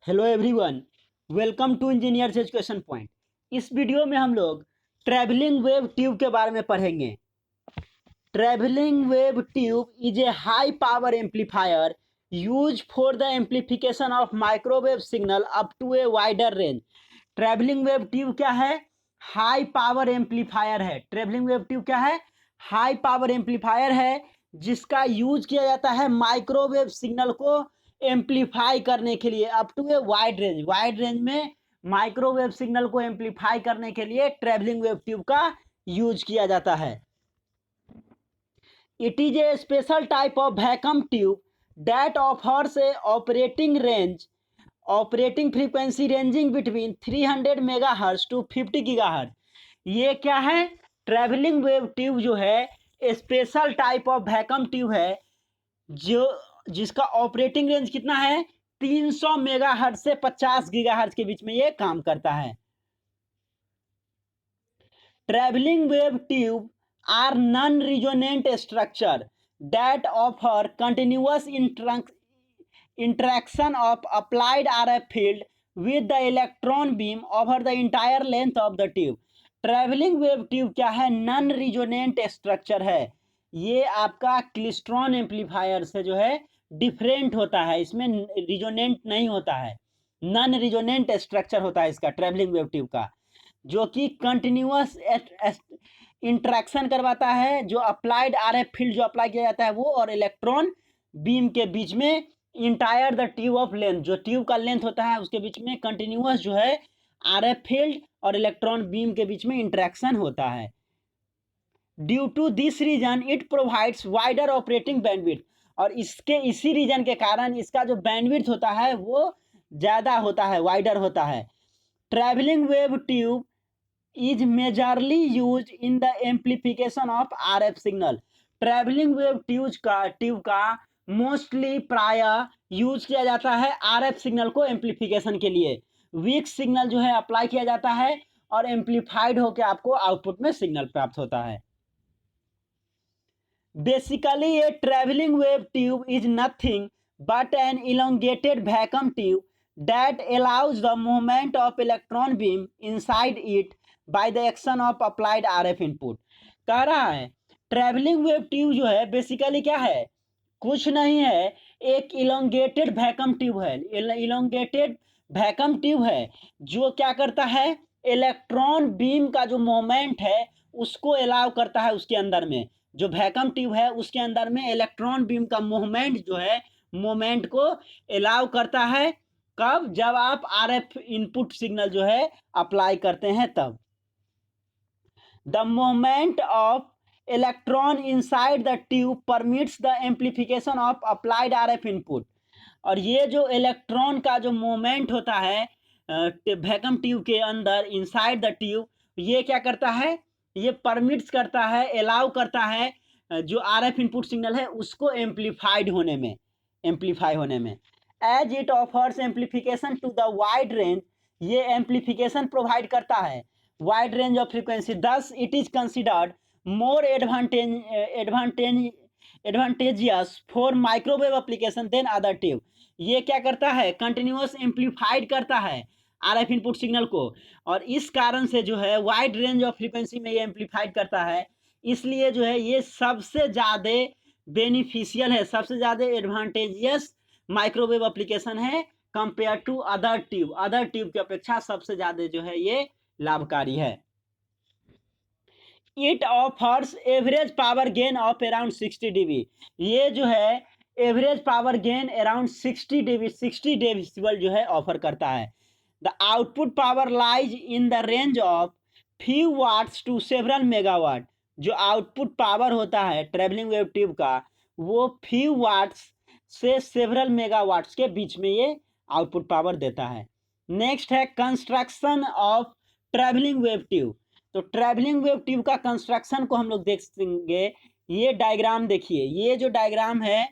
Hello everyone, welcome to Engineers Education Point. इस video में हम लोग ट्रैवलिंग वेव ट्यूब के बारे में पढ़ेंगे। Travelling wave tube is a high power amplifier use for the amplification of microwave signal up to a wider range. Travelling wave tube क्या है? हाई पावर एम्पलीफायर है। ट्रैवलिंग वेव ट्यूब क्या है? High power amplifier है जिसका use किया जाता है माइक्रोवेव सिग्नल को एम्पलीफाई करने के लिए up to a wide range में माइक्रोवेव सिग्नल को एम्पलीफाई करने के लिए ट्रैवलिंग वेव ट्यूब का यूज किया जाता है। It is a special type of vacuum tube that offers a operating frequency ranging between 300 megahertz to 50 gigahertz. ये क्या है? ट्रैवलिंग वेव ट्यूब जो है special type of vacuum tube है जो जिसका ऑपरेटिंग रेंज कितना है? 300 मेगाहर्ट्ज से 50 गीगाहर्ट्ज के बीच में ये काम करता है। Travelling wave tube are non resonant structure that offer continuous interaction of applied RF field with the electron beam over the entire length of the tube. Travelling wave tube क्या है? नॉन रिजोनेंट स्ट्रक्चर है। ये आपका klystron amplifier से जो है different होता है, इसमें रिजोनेंट नहीं होता है, नॉन रिजोनेंट स्ट्रक्चर होता है इसका ट्रैवलिंग वेव ट्यूब का, जो कि कंटिन्यूअस इंटरेक्शन करवाता है। जो अप्लाइड आरएफ फील्ड जो अप्लाई किया जाता है वो और इलेक्ट्रॉन बीम के बीच में entire the tube of length, जो ट्यूब का लेंथ होता है उसके बीच में कंटिन्यूअस जो है आरएफ फील्ड और इलेक्ट्रॉन बीम के बीच में इंटरेक्शन होता है। Due to this reason it provides wider operating bandwidth, और इसी रीजन के कारण इसका जो बैंडविड्थ होता है वो ज़्यादा होता है, वाइडर होता है। Travelling wave tube is majorly use in the amplification of RF signal. Travelling wave tube का मोस्टली प्राय यूज किया जाता है आरएफ सिग्नल को एम्पलीफिकेशन के लिए। वीक सिग्नल जो है अप्लाई किया जाता है और एम्पलीफाइड होकर आपको आउटपुट में सिग्नल प्राप्त होता है। Basically, a traveling wave tube is nothing but an elongated vacuum tube that allows the movement of electron beam inside it by the action of applied RF input। कह रहा है travelling wave tube जो है basically क्या है? कुछ नहीं है, एक इलोंगेटेड वैक्यूम ट्यूब है। इलोंगेटेड वैक्यूम ट्यूब है जो क्या करता है? इलेक्ट्रॉन बीम का जो मोमेंट है उसको अलाउ करता है। उसके अंदर में जो वैक्यूम ट्यूब है उसके अंदर में इलेक्ट्रॉन बीम का मूवमेंट जो है मूवमेंट को अलाउ करता है। कब? जब आप आरएफ इनपुट सिग्नल जो है अप्लाई करते हैं तब। The movement of electron inside the tube permits the amplification of applied RF input. और ये जो इलेक्ट्रॉन का जो मूवमेंट होता है वैक्यूम ट्यूब के अंदर इनसाइड द ट्यूब, ये क्या करता है? ये परमिट्स करता है, अलाउ करता है जो आरएफ इनपुट सिग्नल है उसको एम्पलीफाई होने में। As it offers amplification to the wide range, ये एम्पलीफिकेशन प्रोवाइड करता है wide range of frequency. Thus it is considered more advantageous for microwave application than other tube. ये क्या करता है? कंटिन्यूअस एम्पलीफाइड करता है आरएफ इनपुट सिग्नल को, और इस कारण से जो है वाइड रेंज ऑफ फ्रीक्वेंसी में ये एम्पलीफाइड करता है। इसलिए जो है ये सबसे ज़्यादा बेनिफिशियल है, सबसे ज़्यादा एडवांटेजियस माइक्रोवेव एप्लीकेशन है कंपेयर टू अदर ट्यूब की अपेक्षा सबसे ज़्यादा जो है ये लाभकारी है। It offers average power gain of around 60 dB। ये जो है average power gain around 60 decibel जो है ऑफर करता है। The output power lies in the range of few watts to several megawatt. जो आउटपुट पावर होता है ट्रैवलिंग वेव ट्यूब का वो फ्यू वाट्स से सेवरल मेगावाट्स के बीच में ये आउटपुट पावर देता है। नेक्स्ट है construction of travelling wave tube. तो ट्रैवलिंग वेव ट्यूब का कंस्ट्रक्शन को हम लोग देखेंगे। ये डायग्राम देखिए, ये जो डायग्राम है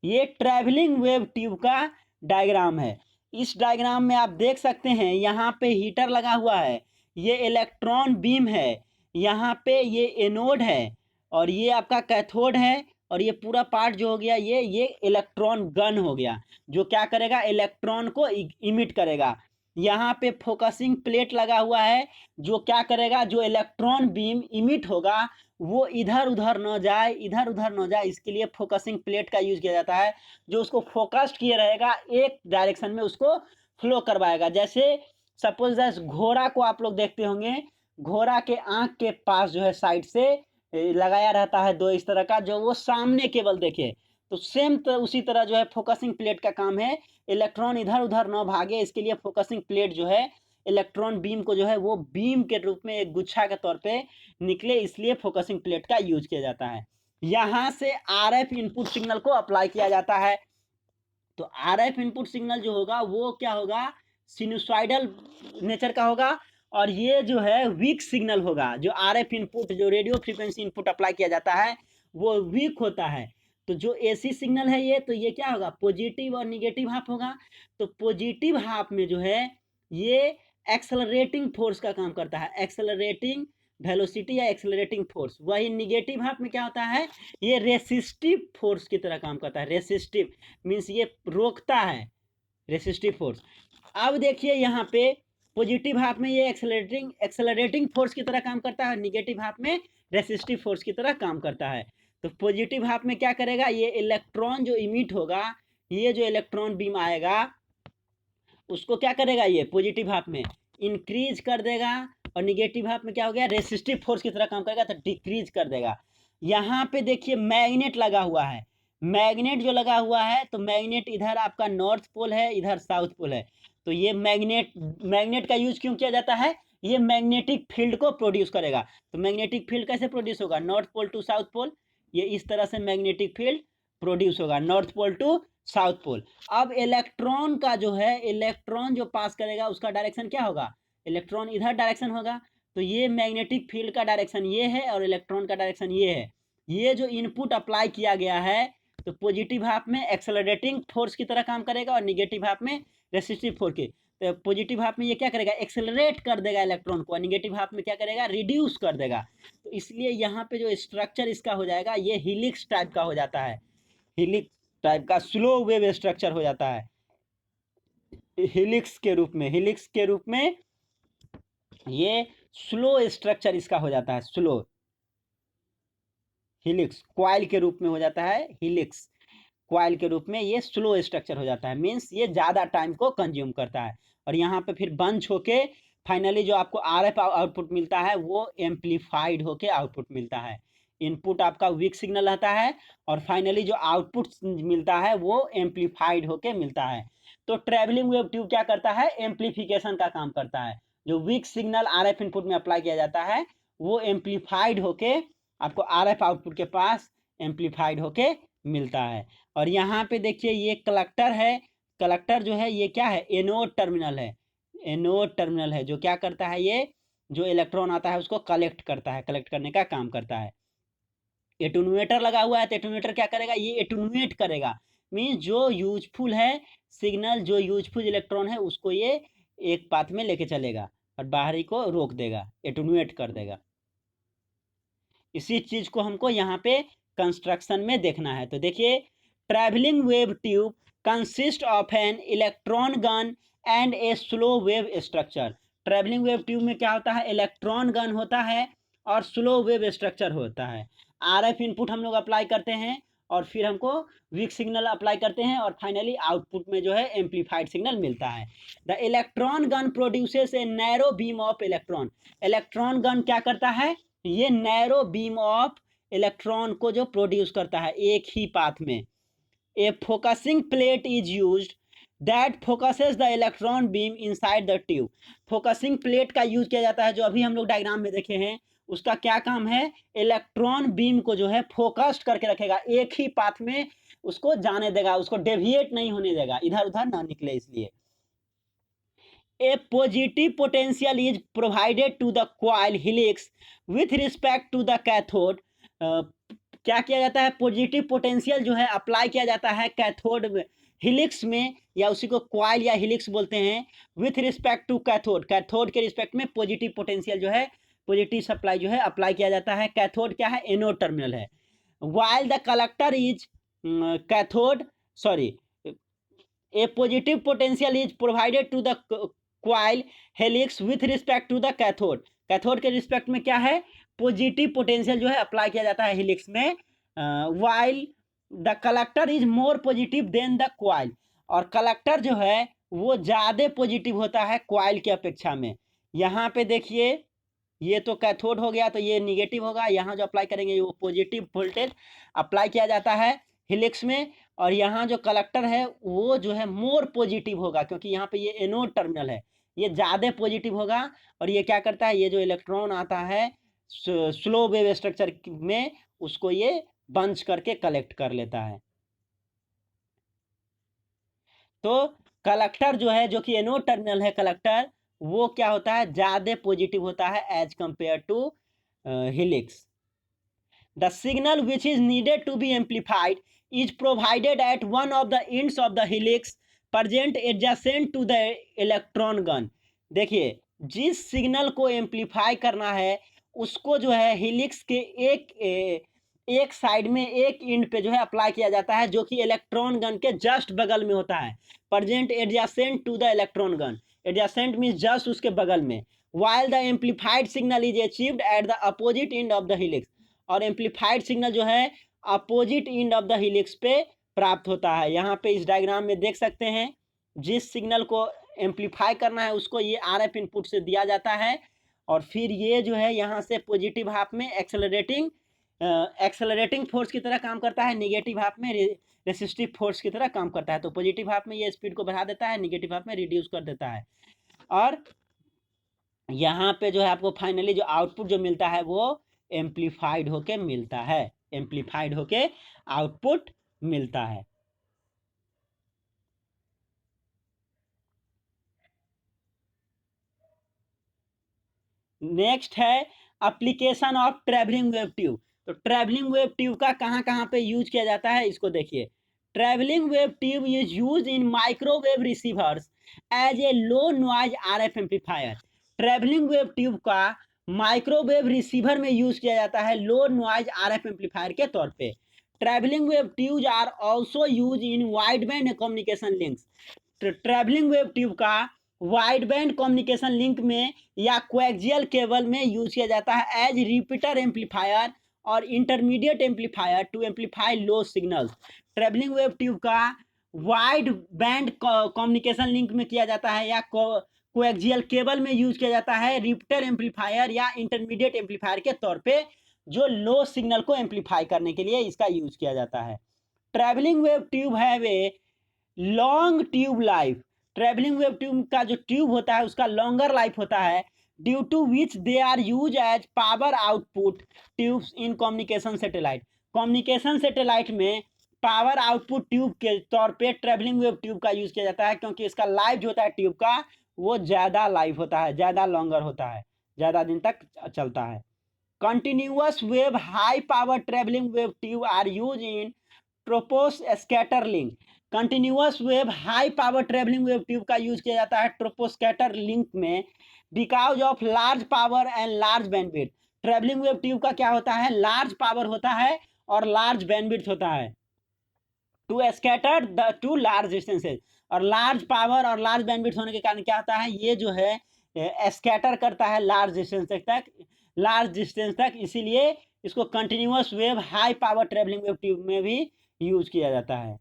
ये ट्रैवलिंग वेव ट्यूब का डायग्राम है। इस डायग्राम में आप देख सकते हैं यहाँ पे हीटर लगा हुआ है, ये इलेक्ट्रॉन बीम है, यहाँ पे ये एनोड है और ये आपका कैथोड है और ये पूरा पार्ट जो हो गया ये इलेक्ट्रॉन गन हो गया, जो क्या करेगा, इलेक्ट्रॉन को इमिट करेगा। यहाँ पे फोकसिंग प्लेट लगा हुआ है, जो क्या करेगा, जो इलेक्ट्रॉन बीम इमिट होगा वो इधर उधर न जाए, इधर उधर न जाए, इसके लिए फोकसिंग प्लेट का यूज किया जाता है, जो उसको फोकस्ड किए रहेगा, एक डायरेक्शन में उसको फ्लो करवाएगा। जैसे सपोज दैट घोड़ा को आप लोग देखते होंगे, घोड़ा के आंख के पास जो है साइड से लगाया रहता है दो इस तरह का, जो वो सामने केवल देखे। तो सेम उसी तरह जो है फोकसिंग प्लेट का काम है, इलेक्ट्रॉन इधर उधर न भागे, इसके लिए फोकसिंग प्लेट जो है इलेक्ट्रॉन बीम को जो है वो बीम के रूप में एक गुच्छा के तौर पे निकले, इसलिए फोकसिंग प्लेट का यूज किया जाता है। यहाँ से आरएफ इनपुट सिग्नल को अप्लाई किया जाता है। तो आरएफ इनपुट सिग्नल जो होगा वो क्या होगा, सिनुसॉइडल नेचर का होगा, और ये जो है वीक सिग्नल होगा। जो आरएफ इनपुट, जो रेडियो फ्रीक्वेंसी इनपुट अप्लाई किया जाता है वो वीक होता है। तो जो एसी सिग्नल है ये, तो ये क्या होगा, पॉजिटिव और निगेटिव हाफ होगा। तो पॉजिटिव हाफ में जो है ये एक्सेलरेटिंग फोर्स का काम करता है, एक्सेलरेटिंग वेलोसिटी या एक्सेलरेटिंग फोर्स। वही निगेटिव हाफ में क्या होता है, ये रेसिस्टिव फोर्स की तरह काम करता है। रेसिस्टिव मीन्स ये रोकता है, रेसिस्टिव फोर्स। अब देखिए यहाँ पे पॉजिटिव हाफ में ये एक्सेलरेटिंग फोर्स की तरह काम करता है, निगेटिव हाफ में रेसिस्टिव फोर्स की तरह काम करता है। तो पॉजिटिव हाफ में क्या करेगा, ये इलेक्ट्रॉन जो इमिट होगा, ये जो इलेक्ट्रॉन बीम आएगा उसको क्या करेगा, ये पॉजिटिव हाफ में इंक्रीज कर देगा, और निगेटिव हाफ में क्या हो गया, रेसिस्टिव फोर्स की तरह काम करेगा, तो डिक्रीज कर देगा। यहाँ पे देखिए मैग्नेट लगा हुआ है, मैग्नेट जो लगा हुआ है, तो मैग्नेट इधर आपका नॉर्थ पोल है, इधर साउथ पोल है। तो ये मैग्नेट का यूज क्यों किया जाता है, ये मैग्नेटिक फील्ड को प्रोड्यूस करेगा। तो मैग्नेटिक फील्ड कैसे प्रोड्यूस होगा, north pole to south pole, ये इस तरह से मैग्नेटिक फील्ड प्रोड्यूस होगा, north pole to south pole. अब इलेक्ट्रॉन का जो है, इलेक्ट्रॉन जो पास करेगा उसका डायरेक्शन क्या होगा, इलेक्ट्रॉन इधर डायरेक्शन होगा। तो ये मैग्नेटिक फील्ड का डायरेक्शन ये है, और इलेक्ट्रॉन का डायरेक्शन ये है। ये जो इनपुट अप्लाई किया गया है, तो पॉजिटिव हाफ में एक्सेलरेटिंग फोर्स की तरह काम करेगा, और निगेटिव हाफ में रेसिस्टिव फोर्स की। तो पॉजिटिव हाफ में ये क्या करेगा, एक्सेलरेट कर देगा इलेक्ट्रॉन को, और निगेटिव हाफ में क्या करेगा, रिड्यूस कर देगा। तो इसलिए यहाँ पे जो स्ट्रक्चर इसका हो जाएगा, ये हिलिक्स टाइप का हो जाता है, हिलिक्स टाइप का स्लो वेव स्ट्रक्चर हो जाता है, हिलिक्स के रूप में, हिलिक्स के रूप में ये स्लो स्ट्रक्चर इसका हो जाता है, स्लो हिलिक्स, क्वाइल के रूप में हो जाता है, हिलिक्स क्वाइल के रूप में ये स्लो स्ट्रक्चर हो जाता है, मीन्स ये ज़्यादा टाइम को कंज्यूम करता है। और यहाँ पे फिर बंच होके फाइनली जो आपको आरएफ आउटपुट मिलता है वो एम्पलीफाइड होके आउटपुट मिलता है। इनपुट आपका वीक सिग्नल रहता है, और फाइनली जो आउटपुट मिलता है वो एम्पलीफाइड होके मिलता है। तो ट्रैवलिंग वेव ट्यूब क्या करता है, एम्पलीफिकेशन का काम करता है। जो वीक सिग्नल आरएफ इनपुट में अप्लाई किया जाता है वो एम्पलीफाइड होके आपको आरएफ आउटपुट के पास एम्पलीफाइड होके मिलता है। और यहाँ पे देखिए ये कलेक्टर है, कलेक्टर जो है ये क्या है, एनोड टर्मिनल है, एनोड टर्मिनल है, जो क्या करता है, ये जो इलेक्ट्रॉन आता है उसको कलेक्ट करता है, कलेक्ट करने का काम करता है। एटोन्यूएटर लगा हुआ है, तो एटोन्यूएटर क्या करेगा, ये एटोन्यूएट करेगा, मीन्स जो यूजफुल है सिग्नल, जो यूजफुल इलेक्ट्रॉन है उसको ये एक पाथ में लेके चलेगा, और बाहरी को रोक देगा, एटोन्यूएट कर देगा। इसी चीज को हमको यहाँ पे कंस्ट्रक्शन में देखना है। तो देखिए, travelling wave tube consist of an electron gun and a slow wave structure. Travelling wave tube में क्या होता है, इलेक्ट्रॉन गन होता है और स्लो वेव स्ट्रक्चर होता है। आरएफ इनपुट हम लोग अप्लाई करते हैं, और फिर हमको वीक सिग्नल अप्लाई करते हैं, और फाइनली आउटपुट में जो है एम्पलीफाइड सिग्नल मिलता है। The electron gun produces a narrow beam of electron. Electron gun क्या करता है, ये नैरो बीम ऑफ इलेक्ट्रॉन को जो प्रोड्यूस करता है एक ही पाथ में। A focusing plate is used that focuses the electron beam inside the tube. Focusing plate का यूज किया जाता है, जो अभी हम लोग डायग्राम में देखे हैं, उसका क्या काम है, इलेक्ट्रॉन बीम को जो है फोकस्ड करके रखेगा, एक ही पाथ में उसको जाने देगा, उसको डेविएट नहीं होने देगा, इधर उधर ना निकले। इसलिए a positive potential is provided to the coil helix with respect to the cathode। क्या किया जाता है, पॉजिटिव पोटेंशियल जो है अप्लाई किया जाता है कैथोड हिलिक्स में, या उसी को क्वाइल या हिलिक्स बोलते हैं, with respect to cathode. Cathode के रिस्पेक्ट में पॉजिटिव पोटेंशियल जो है, पॉजिटिव सप्लाई जो है अप्लाई किया जाता है। कैथोड क्या है, एनोड टर्मिनल है। while the collector is cathode, sorry, a positive potential is provided to the coil helix with respect to the cathode. Cathode के रिस्पेक्ट में क्या है, पॉजिटिव पोटेंशियल जो है अप्लाई किया जाता है हेलिक्स में, while the collector is more positive than the coil, और कलेक्टर जो है वो ज़्यादा पॉजिटिव होता है कॉइल की अपेक्षा में। यहाँ पे देखिए ये तो कैथोड हो गया, तो ये निगेटिव होगा, यहाँ जो अप्लाई करेंगे वो पॉजिटिव वोल्टेज अप्लाई किया जाता है हेलिक्स में, और यहाँ जो कलेक्टर है वो जो है मोर पॉजिटिव होगा, क्योंकि यहाँ पे ये एनोड टर्मिनल है, ये ज़्यादा पॉजिटिव होगा, और ये क्या करता है, ये जो इलेक्ट्रॉन आता है स्लो वेव स्ट्रक्चर में उसको ये बंच करके कलेक्ट कर लेता है। तो कलेक्टर जो है, जो कि एनोड टर्मिनल है कलेक्टर, वो क्या होता है, ज़्यादा पॉजिटिव होता है as compare to helix. The signal which is needed to be amplified is provided at one of the ends of the helix present adjacent to the electron gun। देखिए जिस सिग्नल को एम्पलीफाई करना है उसको जो है हेलिक्स के एक साइड में एक एंड पे जो है अप्लाई किया जाता है, जो कि इलेक्ट्रॉन गन के जस्ट बगल में होता है। Present adjacent to the electron gun, adjacent means just उसके बगल में। while the amplified signal is achieved at the opposite end of the helix, और एम्पलीफाइड सिग्नल जो है opposite end of the helix पे प्राप्त होता है। यहाँ पे इस डायग्राम में देख सकते हैं, जिस सिग्नल को एम्पलीफाई करना है उसको ये आरएफ इनपुट से दिया जाता है, और फिर ये जो है यहाँ से पॉजिटिव हाफ में एक्सेलरेटिंग फोर्स की तरह काम करता है, निगेटिव हाफ में रेसिस्टिव फोर्स की तरह काम करता है। तो पॉजिटिव हाफ में ये स्पीड को बढ़ा देता है, निगेटिव हाफ में रिड्यूस कर देता है, और यहाँ पे जो है आपको फाइनली जो आउटपुट जो मिलता है वो एम्पलीफाइड होके मिलता है, एम्पलीफाइड होके आउटपुट मिलता है। नेक्स्ट है application of travelling wave tube. तो ट्रैवलिंग वेव ट्यूब का कहाँ कहाँ पे यूज किया जाता है इसको देखिए। Travelling wave tube is use in microwave receivers as a low noise RF amplifier. Travelling wave tube का माइक्रोवेव रिसीवर में यूज किया जाता है लो नॉइज आरएफ एम्पलीफायर के तौर पे। Travelling wave tube are also use in wide band communication links. Travelling wave tube का wide band communication link में या कोएक्सियल केबल में यूज किया जाता है एज रिपीटर एम्पलीफायर और intermediate amplifier to amplify low signals. Travelling wave tube का wide band communication link में किया जाता है या कोएक्सियल केबल में यूज किया जाता है रिपीटर एम्पलीफायर या इंटरमीडिएट एम्पलीफायर के तौर पे, जो लो सिग्नल को एम्पलीफाई करने के लिए इसका यूज किया जाता है। Travelling wave tube have a long tube life. Travelling wave tube का जो ट्यूब होता है उसका लॉन्गर लाइफ होता है, due to which they are use as power output tubes in communication satellite. Communication satellite में पावर आउटपुट ट्यूब के तौर पे ट्रैवलिंग वेव ट्यूब का यूज किया जाता है, क्योंकि इसका लाइफ जो होता है ट्यूब का वो ज़्यादा लाइफ होता है, ज़्यादा लॉन्गर होता है, ज़्यादा दिन तक चलता है। Continuous wave high power travelling wave tube are use in troposcatter link. Continuous wave high power travelling wave tube का यूज किया जाता है ट्रोपोस्कैटर लिंक में because of large power and large bandwidth. Travelling wave tube का क्या होता है, large power होता है और लार्ज बैंडविड्थ होता है to scatter the to large distances. और लार्ज पावर और लार्ज बैंडविड्थ होने के कारण क्या होता है, ये जो है स्कैटर करता है लार्ज डिस्टेंस तक, इसीलिए इसको continuous wave high power travelling wave tube में भी यूज किया जाता है।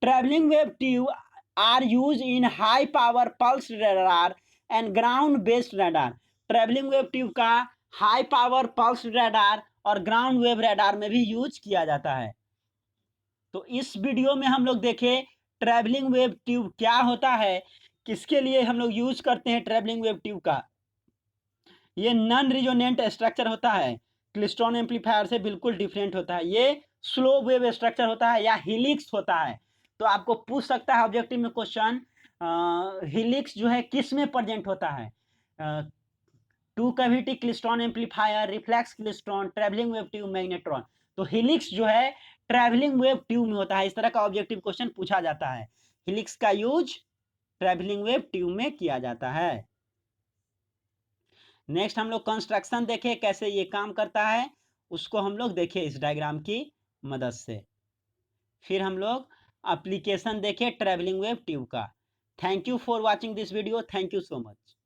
Travelling wave tube are use in high power pulse radar and ground based radar. Travelling wave tube का हाई पावर पल्स रडार और ग्राउंड वेव रडार में भी use किया जाता है। तो इस वीडियो में हम लोग देखे ट्रैवलिंग वेव ट्यूब क्या होता है, किसके लिए हम लोग यूज करते हैं ट्रैवलिंग वेव ट्यूब का। ये नॉन रिजोनेंट स्ट्रक्चर होता है, क्लिस्ट्रॉन एम्पलीफायर से बिल्कुल डिफरेंट होता है। ये स्लो वेव स्ट्रक्चर होता है या हिलिक्स होता है। तो आपको पूछ सकता है ऑब्जेक्टिव में क्वेश्चन, हिलिक्स जो है किस में प्रेजेंट होता है, two cavity klystron amplifier, reflex klystron, travelling wave tube, magnetron. तो हिलिक्स जो है ट्रैवलिंग वेव ट्यूब में होता है। इस तरह का ऑब्जेक्टिव क्वेश्चन पूछा जाता है। हिलिक्स का यूज ट्रैवलिंग वेव ट्यूब में किया जाता है। नेक्स्ट हम लोग कंस्ट्रक्शन देखें कैसे ये काम करता है उसको हम लोग देखें इस डायग्राम की मदद से। फिर हम लोग एप्लीकेशन देखें ट्रैवलिंग वेव ट्यूब का। Thank you for watching this video. Thank you so much.